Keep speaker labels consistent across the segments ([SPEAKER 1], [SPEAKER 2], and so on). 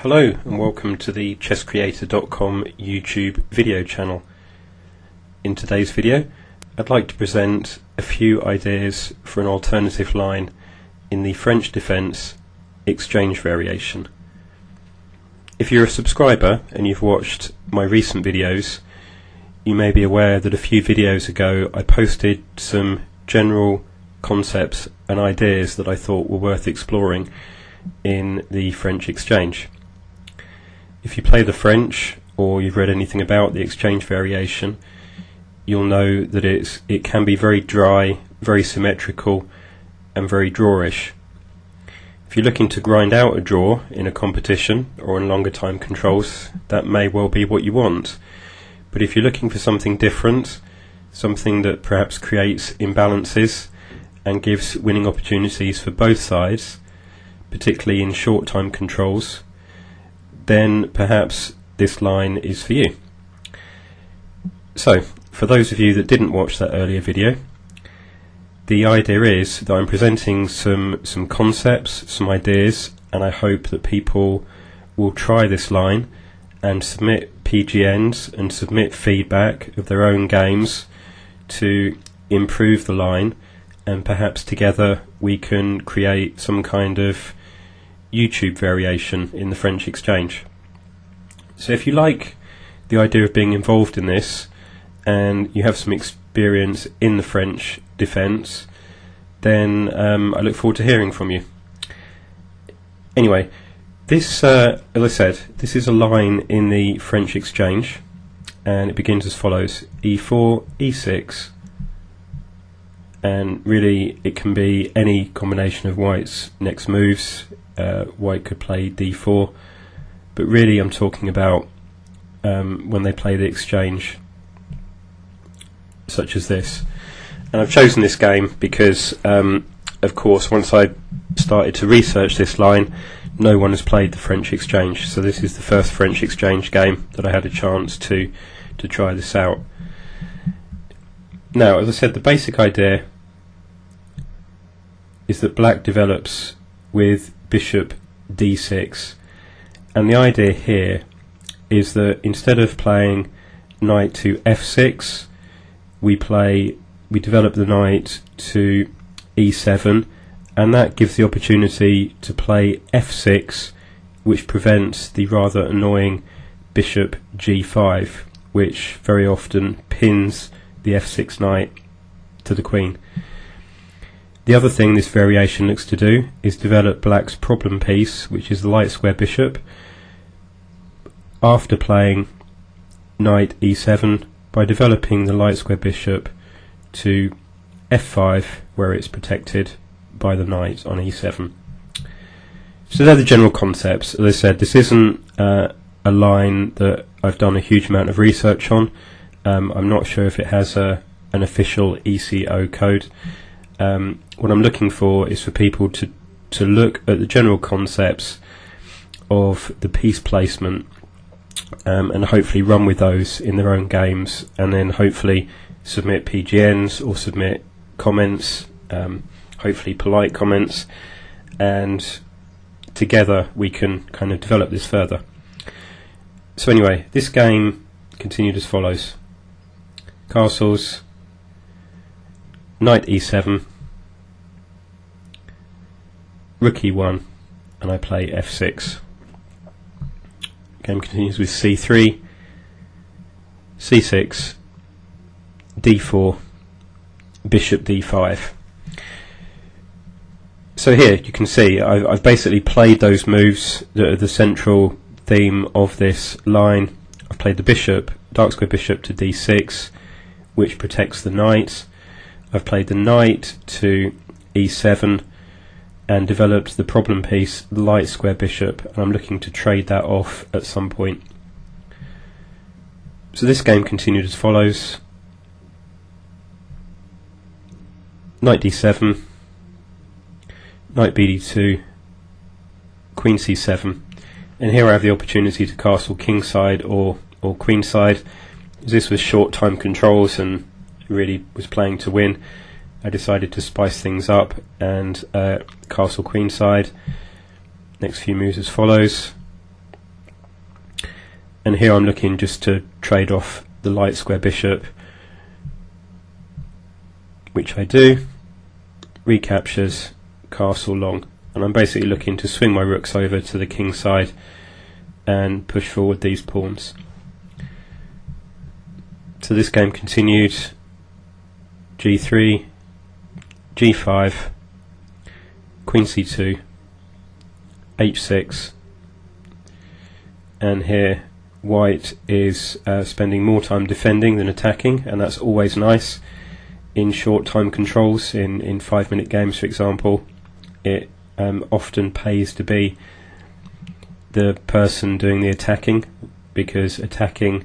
[SPEAKER 1] Hello and welcome to the chesscreator.com YouTube video channel. In today's video I'd like to present a few ideas for an alternative line in the French defence exchange variation. If you're a subscriber and you've watched my recent videos, you may be aware that a few videos ago I posted some general concepts and ideas that I thought were worth exploring in the French exchange. If you play the French or you've read anything about the exchange variation, you'll know that it can be very dry, very symmetrical and very drawish. If you're looking to grind out a draw in a competition or in longer time controls, that may well be what you want. But if you're looking for something different, something that perhaps creates imbalances and gives winning opportunities for both sides, particularly in short time controls, then perhaps this line is for you. So, for those of you that didn't watch that earlier video, the idea is that I'm presenting some concepts, some ideas, and I hope that people will try this line and submit PGNs and submit feedback of their own games to improve the line, and perhaps together we can create some kind of YouTube variation in the French exchange. So if you like the idea of being involved in this and you have some experience in the French defence, then I look forward to hearing from you. Anyway, this, as I said, this is a line in the French exchange, and it begins as follows: e4, e6, and really it can be any combination of white's next moves. White could play d4, but really I'm talking about when they play the exchange such as this. And I've chosen this game because of course once I started to research this line, no one has played the French exchange, so this is the first French exchange game that I had a chance to try this out. Now, as I said, the basic idea is that black develops with bishop d6, and the idea here is that instead of playing knight to f6, we develop the knight to e7, and that gives the opportunity to play f6, which prevents the rather annoying bishop g5, which very often pins the f6 knight to the queen. The other thing this variation looks to do is develop black's problem piece, which is the light square bishop, after playing knight e7 by developing the light square bishop to f5, where it's protected by the knight on e7. So they're the general concepts. As I said, this isn't a line that I've done a huge amount of research on. I'm not sure if it has an official ECO code. What I'm looking for is for people to look at the general concepts of the piece placement and hopefully run with those in their own games, and then hopefully submit PGNs or submit comments, hopefully polite comments, and together we can kind of develop this further. So anyway, this game continued as follows: castles, knight e7, rook e1, and I play f6. Game continues with c3, c6, d4, bishop d5. So here you can see I've basically played those moves that are the central theme of this line. I've played the bishop, dark square bishop to d6, which protects the knight. I've played the knight to e7 and developed the problem piece, the light square bishop, and I'm looking to trade that off at some point. So this game continued as follows: knight d7, knight bd2, queen c7, and here I have the opportunity to castle kingside or queenside. This was short time controls and really was playing to win. I decided to spice things up and castle queenside. Next few moves as follows: and here I'm looking just to trade off the light square bishop, which I do. Recaptures, castle long, and I'm basically looking to swing my rooks over to the king side and push forward these pawns. So this game continued. G3, G5, Queen C2, H6, and here white is spending more time defending than attacking, and that's always nice in short time controls. In 5-minute games, for example, it often pays to be the person doing the attacking, because attacking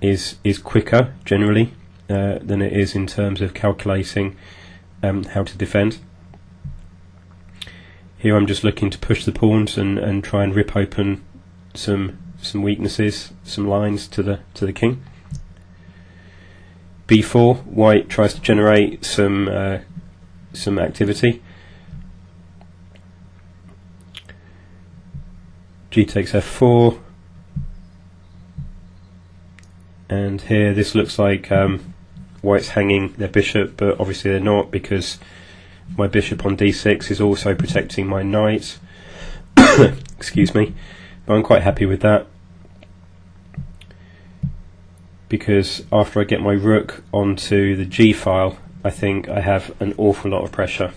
[SPEAKER 1] is quicker generally than it is in terms of calculating how to defend. Here I'm just looking to push the pawns and try and rip open some weaknesses, some lines to the king. B4, white tries to generate some activity. G takes F4, and here this looks like white's hanging their bishop, but obviously they're not, because my bishop on D6 is also protecting my knight. Excuse me, but I'm quite happy with that, because after I get my rook onto the G file, I think I have an awful lot of pressure.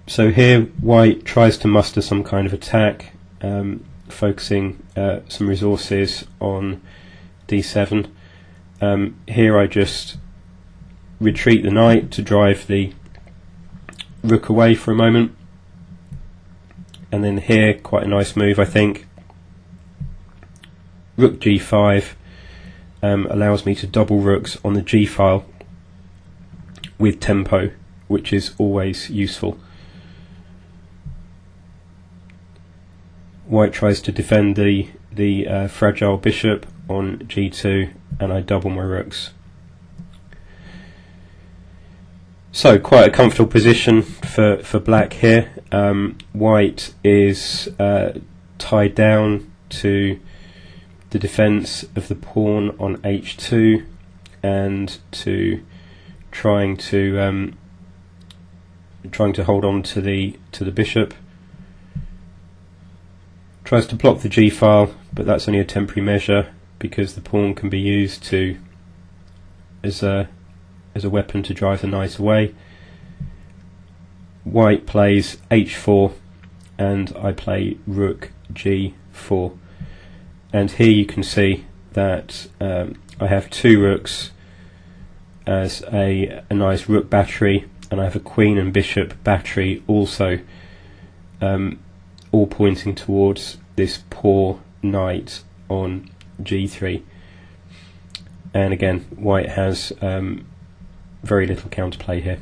[SPEAKER 1] So here white tries to muster some kind of attack, focusing some resources on D7. Here I just retreat the knight to drive the rook away for a moment, and then here, quite a nice move I think, rook G5 allows me to double rooks on the G file with tempo, which is always useful. White tries to defend the fragile bishop on G2, and I double my rooks. So quite a comfortable position for black here. White is tied down to the defense of the pawn on H2 and to trying to hold on to the bishop. Tries to block the G file, but that's only a temporary measure, because the pawn can be used as a weapon to drive the knight away. White plays H4 and I play rook G4, and here you can see that I have two rooks as a nice rook battery, and I have a queen and bishop battery also, all pointing towards this poor knight on G3. And again, white has very little counterplay here.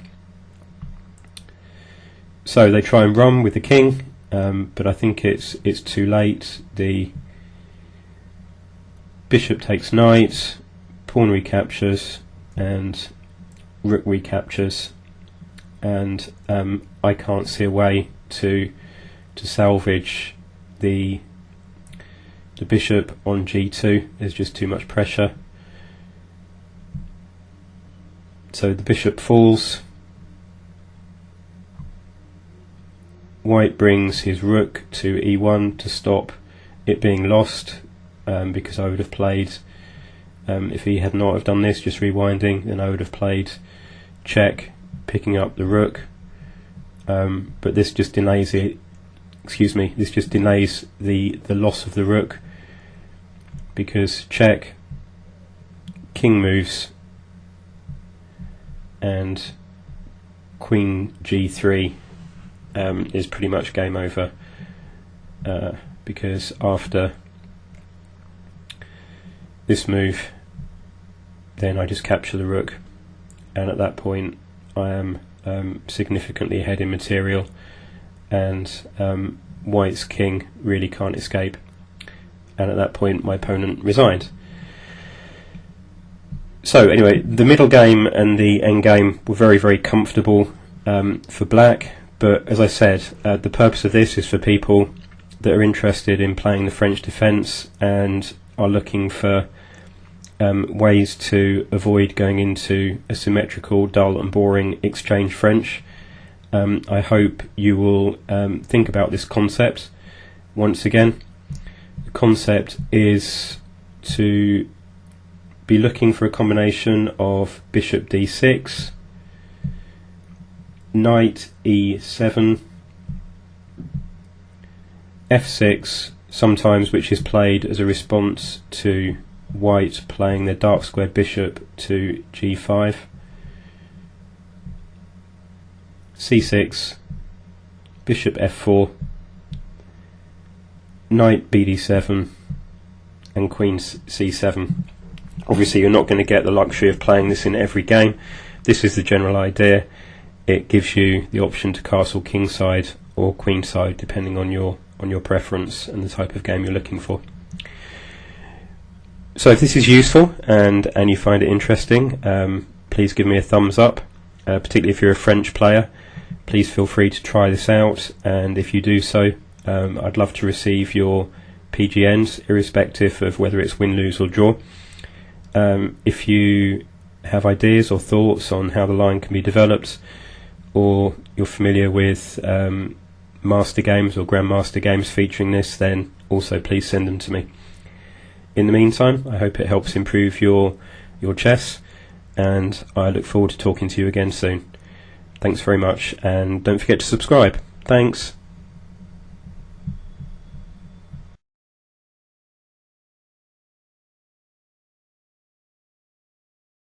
[SPEAKER 1] So they try and run with the king, but I think it's too late. The bishop takes knight, pawn recaptures, and rook recaptures, and I can't see a way to salvage the bishop on G2. There's just too much pressure. So the bishop falls. White brings his rook to E1 to stop it being lost, because I would have played, if he had not have done this, just rewinding, then I would have played check, picking up the rook, but this just delays it. Excuse me, this just delays the loss of the rook, because check, king moves, and queen G3 is pretty much game over, because after this move then I just capture the rook, and at that point I am significantly ahead in material, and white's king really can't escape, and at that point my opponent resigned. So anyway, the middle game and the end game were very, very comfortable for black, but as I said, the purpose of this is for people that are interested in playing the French defence and are looking for ways to avoid going into a symmetrical, dull and boring exchange French, I hope you will think about this concept. Once again, the concept is to be looking for a combination of bishop d6, knight e7, f6, sometimes, which is played as a response to white playing their dark squared bishop to g5, c6, bishop f4, knight bd7 and queen c7. Obviously you're not going to get the luxury of playing this in every game. This is the general idea. It gives you the option to castle kingside or queenside depending on your preference and the type of game you're looking for. So if this is useful and you find it interesting, please give me a thumbs up, particularly if you're a French player. Please feel free to try this out, and if you do so, I'd love to receive your PGNs, irrespective of whether it's win, lose or draw. If you have ideas or thoughts on how the line can be developed, or you're familiar with master games or grandmaster games featuring this, then also please send them to me. In the meantime, I hope it helps improve your chess, and I look forward to talking to you again soon. Thanks very much, and don't forget to subscribe. Thanks.